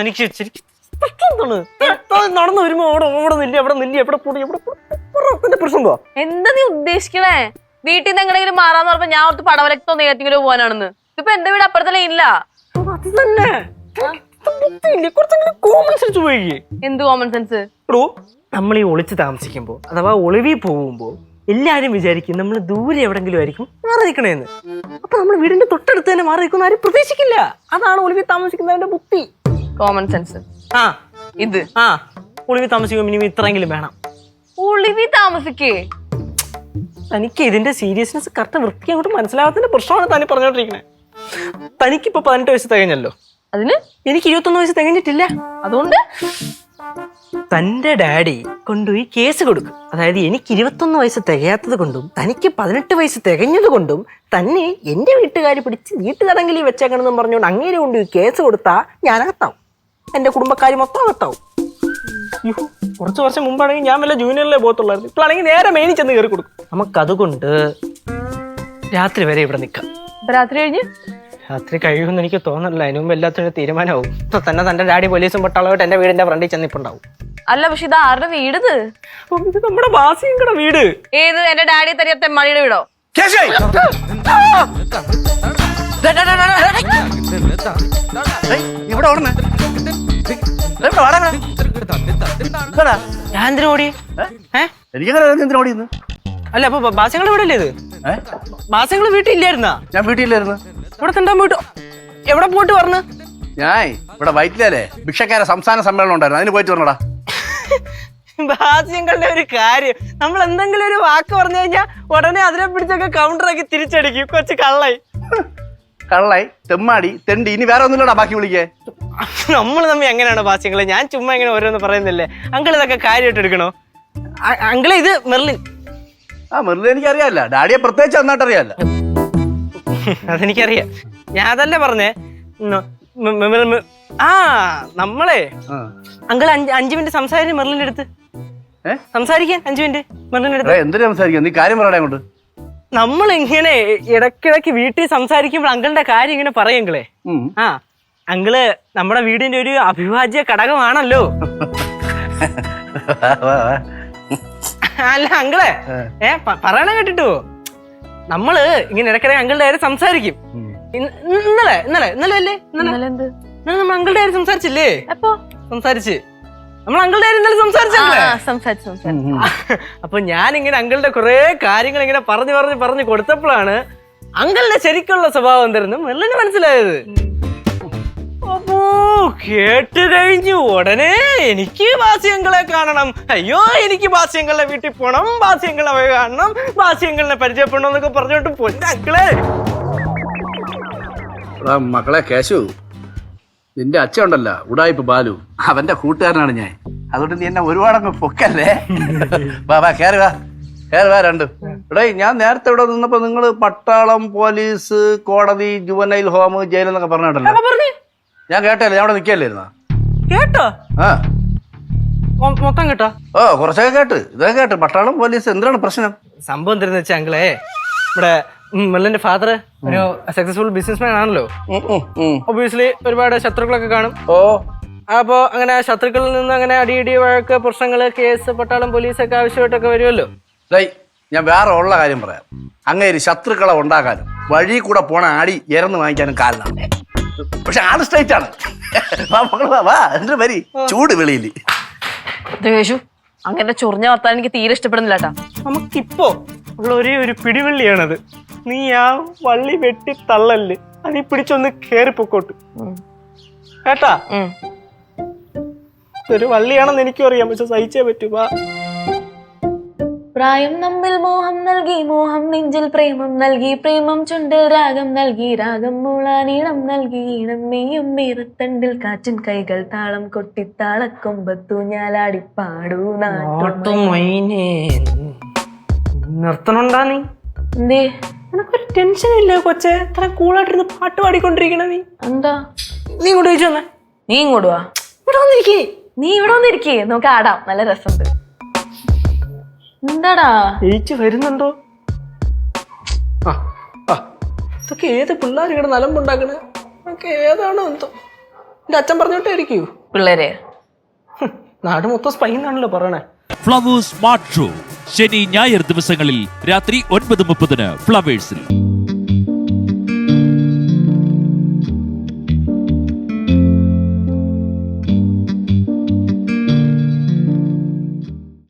എനിക്ക് നടന്നു വരുമ്പോ അവിടെ നില്ല എവിടെ നില്ല എവിടെ പോടി എവിടെ പ്രശ്നം എന്താ നീ ഉദ്ദേശിക്കണേ? വീട്ടിൽ നിന്ന് എങ്ങനെയെങ്കിലും മാറാന്ന് പറഞ്ഞപ്പോ ഞാൻ ഓർത്ത് പടവലക്തോ നെയ്യാറ്റിങ്കിലോ പോകാനാണെന്ന്. ഇപ്പൊ എന്റെ വീട് അപ്പുറത്തെ ലൈനില്ല. അത് തന്നെ കോമൺ സെൻസ് പോയി. എന്ത് കോമൺ സെൻസ്? നമ്മൾ ഈ ഒളിച്ച് താമസിക്കുമ്പോ അഥവാ ഒളിവിൽ പോകുമ്പോ എല്ലാരും വിചാരിക്കും നമ്മൾ ദൂരെ എവിടെങ്കിലും ആയിരിക്കും മാറി നിൽക്കണേന്ന്. അപ്പൊ നമ്മൾ വീടിന്റെ തൊട്ടടുത്ത് തന്നെ മാറി നിൽക്കുന്ന ആരും പ്രതീക്ഷിക്കില്ല. അതാണ് ഒളിവിൽ താമസിക്കുന്നതിന്റെ ബുദ്ധി, കോമൺ സെൻസ്. ഇത് ഒളിവിൽ താമസിക്കുമ്പോ മിനിമം ഇത്രയെങ്കിലും വേണം. ഒളിവിൽ താമസിക്കേ? തനിക്ക് ഇതിന്റെ സീരിയസ്നെസ് കറക്റ്റ് വൃത്തി അങ്ങോട്ട് മനസ്സിലാവാത്തതിന്റെ പ്രശ്നമാണ് താനി പറഞ്ഞോണ്ടിരിക്കുന്നത്. തനിക്കിപ്പോ 18 വയസ്സ് തികഞ്ഞല്ലോ. അതിന് എനിക്ക് 21 വയസ്സ് തികഞ്ഞിട്ടില്ല. അതുകൊണ്ട് തന്റെ ഡാഡി കൊണ്ടുപോയി കേസ് കൊടുക്കും. അതായത് എനിക്ക് 21 വയസ്സ് തികയാത്തത് കൊണ്ടും തനിക്ക് 18 വയസ്സ് തികഞ്ഞത് കൊണ്ടും തന്നെ എന്റെ വീട്ടുകാർ പിടിച്ച് വീട്ടുതടങ്കലിൽ വെച്ചേക്കണമെന്നും പറഞ്ഞുകൊണ്ട് അങ്ങേരെ കൊണ്ടുപോയി കേസ് കൊടുത്താൽ ഞാനകത്താവും, എന്റെ കുടുംബക്കാർ മൊത്തം അകത്താവും. കുറച്ച് വർഷം മുമ്പാണെങ്കിൽ ഞാൻ വല്ല ജൂനിയറിലെ പോകത്തുള്ളായിരുന്നു. ഇപ്പോഴാണെങ്കിൽ നേരെ മേനി ചെന്ന് കയറി കൊടുക്കും. നമുക്കതുകൊണ്ട് രാത്രി വരെ ഇവിടെ നിൽക്കാം. രാത്രി കഴിഞ്ഞ് രാത്രി കഴിയുമെന്ന് എനിക്ക് തോന്നണില്ല. അതിന് മുമ്പ് എല്ലാത്തിനും തീരുമാനമാവും. ഇപ്പൊ തന്നെ തന്റെ ഡാഡി പോലീസും പട്ടാളമായിട്ട് എന്റെ വീടിന്റെ ഫ്രണ്ടിൽ ചെന്നിപ്പുണ്ടാവും. അല്ല, പക്ഷെ ഇത് ആരുടെ വീട്? ഇത് നമ്മുടെ ബാസിയുടെ വീട്. ഏത്? എന്റെ ഡാഡി തരിക തെമ്മാടിയുടെ വീടോ? അല്ല, അപ്പൊ ബാസ്യങ്ങളുടെ വീടല്ലേ ഇത്? ബാസ്യങ്ങള് വീട്ടിലില്ലായിരുന്നാ? ഞാൻ വീട്ടിലില്ലായിരുന്നു. ഇവിടെ തെണ്ടാൻ പോയിട്ട് എവിടെ പോയിട്ട് പറഞ്ഞു? ഞാൻ ഇവിടെ വൈറ്റിലല്ലേ ഭിക്ഷക്കാരെ സംസ്ഥാന സമ്മേളനം ഉണ്ടായിരുന്നു, അതിന് പോയിട്ട് വരണടാ. ബാസ്യങ്ങളുടെ ഒരു കാര്യം, നമ്മൾ എന്തെങ്കിലും ഒരു വാക്ക് പറഞ്ഞു കഴിഞ്ഞാൽ ഉടനെ അതിനെ പിടിച്ചൊക്കെ കൗണ്ടറാക്കി തിരിച്ചടിക്കും. കുറച്ച് കള്ളായി തെമ്മാടി തെണ്ടി, ഇനി വേറെ ഒന്നുമില്ലടാ ബാക്കി വിളിക്കേ. നമ്മൾ തമ്മിൽ എങ്ങനെയാണ് ബാസ്യങ്ങളെ? ഞാൻ ചുമ്മാ ഇങ്ങനെ ഓരോന്ന് പറയുന്നില്ലേ. അങ്കിൾ ഇതൊക്കെ കാര്യമായിട്ട് എടുക്കണോ? അങ്കിളെ ഇത് മെർലിൻ. മെർലിൻ എനിക്കറിയാല്ല, ഡാഡിയെ പ്രത്യേകിച്ച് നന്നായിട്ട് അറിയാല്ല. അതെനിക്കറിയാം, ഞാൻ അതല്ലേ പറഞ്ഞേ. നമ്മളെ അങ്കിൾ 5 മിനിറ്റ് സംസാരിക്കും മെർലിന്റെ അടുത്ത്. സംസാരിക്കാൻ 5 മിനിറ്റ് മെർലിന്റെ അടുത്ത്. എന്തിനാ സംസാരിക്കാം? നീ കാര്യം പറയണേ കൊണ്ട്. നമ്മൾ ഇങ്ങനെ ഇടയ്ക്കിടയ്ക്ക് വീട്ടിൽ സംസാരിക്കുമ്പോൾ അങ്കിളിന്റെ കാര്യം ഇങ്ങനെ പറയെങ്കിലേ. അങ്കിള് നമ്മുടെ വീടിന്റെ ഒരു അവിഭാജ്യ ഘടകമാണല്ലോ. അല്ല അങ്കിളെ, പറയണ കേട്ടിട്ടോ, നമ്മള് ഇങ്ങനെ ഇടയ്ക്കിടെ അങ്കിളുടെ കാര്യം സംസാരിക്കും. ഇന്നലെ അല്ലേ? ഇന്നലെ നമ്മൾ അങ്കിളുടെ കാര്യം സംസാരിച്ചില്ലേ? സംസാരിച്ച് നമ്മൾ അങ്കിളുടെ കാര്യം ഇന്നലെ സംസാരിച്ചല്ലേ? അപ്പൊ ഞാൻ ഇങ്ങനെ അങ്കിളുടെ കുറെ കാര്യങ്ങൾ ഇങ്ങനെ പറഞ്ഞു കൊടുത്തപ്പോഴാണ് അങ്കിളുടെ ശരിക്കുള്ള സ്വഭാവം എന്തായിരുന്നു മെർലിന് മനസ്സിലായത്. അപ്പോ കേട്ട് കഴിഞ്ഞു ഉടനെ എനിക്ക് ബാസ്യങ്ങളെ കാണണം, അയ്യോ എനിക്ക് ബാസ്യങ്ങളുടെ വീട്ടിൽ പോണം, ബാസ്യങ്ങളെ കാണണം, ബാസ്യങ്ങളെ പരിചയപ്പെടണം എന്നൊക്കെ പറഞ്ഞോട്ട് പൊന്നെ അങ്കിളെ. മക്കളെ കേശു, നിന്റെ അച്ഛൻ ഉണ്ടല്ലോ ഉടായിപ്പ് ബാലു, അവന്റെ കൂട്ടുകാരനാണ് ഞാൻ. അതുകൊണ്ട് നീ എന്നെ ഒരുപാടങ്ങ് പൊക്കല്ലേ. വാ കേറുക രണ്ടും. ഇവിടെ ഞാൻ നേരത്തെ ഇവിടെ നിന്നപ്പോ നിങ്ങള് പട്ടാളം, പോലീസ്, കോടതി, ജുവനൈൽ ഹോം, ജയിൽ എന്നൊക്കെ പറഞ്ഞിട്ടല്ലോ. ഞാൻ കേട്ടല്ലേ, ഞാൻ അവിടെ നിൽക്കല്ലായിരുന്നാ? കേട്ടോ? മൊത്തം കേട്ടോ? കുറച്ചൊക്കെ കേട്ട്, ഇതൊക്കെ കേട്ട്. പട്ടാളം, പോലീസ്, എന്തിനാണ് പ്രശ്നം? സംഭവം എന്താണെന്ന് വെച്ചാൽ അങ്കിളെ, ഇവിടെ മെർലിന്റെ ഫാദർ ഒരു സക്സസ്ഫുൾ ബിസിനസ്മാൻ ആണല്ലോ. ഒബിയസ്ലി ഒരുപാട് ശത്രുക്കളൊക്കെ കാണും. അപ്പോ അങ്ങനെ ശത്രുക്കളിൽ നിന്ന് അങ്ങനെ അടിയിടി വഴക്ക്, പ്രശ്നങ്ങള്, കേസ്, പട്ടാളം, പോലീസൊക്കെ ആവശ്യമായിട്ടൊക്കെ വരുമല്ലോ. ഞാൻ വേറെ ഉള്ള കാര്യം പറയാം. അങ്ങനെ ശത്രുക്കളെ ഉണ്ടാക്കാനും വഴി കൂടെ പോണ ആടി ഇറന്ന് വാങ്ങിക്കാനും കാരണമാണ്. പക്ഷെ ആള് സ്ട്രൈറ്റ് ആണ്. എന്റെ വരി ചൂട് വെളിയിൽ. അങ്ങനെ ചൊറിഞ്ഞ വർത്താൻ എനിക്ക് തീരെ ഇഷ്ടപ്പെടുന്നില്ല കേട്ടാ. നമുക്കിപ്പോ ഉള്ള ഒരേ ഒരു പിടിവള്ളിയാണത്. നീ ആ വള്ളി വെട്ടി തള്ളല്, അത് ഈ പിടിച്ചൊന്ന് കേറിപ്പൊക്കോട്ട് കേട്ടാ. ഒരു വള്ളിയാണെന്ന് എനിക്കും അറിയാം, പക്ഷെ സഹിച്ചേ പറ്റൂ. പ്രായം നമ്മിൽ മോഹം നൽകി, മോഹം നെഞ്ചിൽ പ്രേമം നൽകി, പ്രേമം ചുണ്ടിൽ രാഗം നൽകി, രാഗം മൂളാനീണം നൽകി, ഈണം മെയ്യും മീറത്തണ്ടിൽ കാറ്റിൻ കൈകൾ താളം കൊട്ടി താളക്കൊമ്പത്തു ഞാലാടി പാടൂ നാട്ടും. നിർത്തണുണ്ടാ നീ? എന്തേ? നിനക്കൊരു ടെൻഷൻ ഇല്ലേ കൊച്ചെ? ഇത്ര കൂളായിട്ടിരുന്ന് പാട്ട് പാടിക്കൊണ്ടിരിക്കണ നീ എന്താ? നീ ഇങ്ങോട്ട് ചോദിച്ചു വന്നേ. നീ ഇങ്ങോട്ട് വാ. ഇവിടെ വന്നിരിക്കേ. നീ ഇവിടെ വന്നിരിക്കേ, നമുക്ക് ആടാം, നല്ല രസമുണ്ട്. എന്താടാ ജയിച്ചു വരുന്നുണ്ടോ? ഇതൊക്കെ ഏത് പിള്ളേർ ഇവിടെ നലമ്പുണ്ടാക്കണേ? നിനക്ക് ഏതാണോ എന്തോ എന്റെ അച്ഛൻ പറഞ്ഞോട്ടായിരിക്കൂ. പിള്ളേരെ നാട് മൊത്തം സ്പൈ എന്നാണല്ലോ പറയണേ. ഫ്ലവേഴ്സ് സ്മാർട്ട് ഷോ ശനി ഞായർ ദിവസങ്ങളിൽ രാത്രി 9:30 ഫ്ലവേഴ്സിൽ.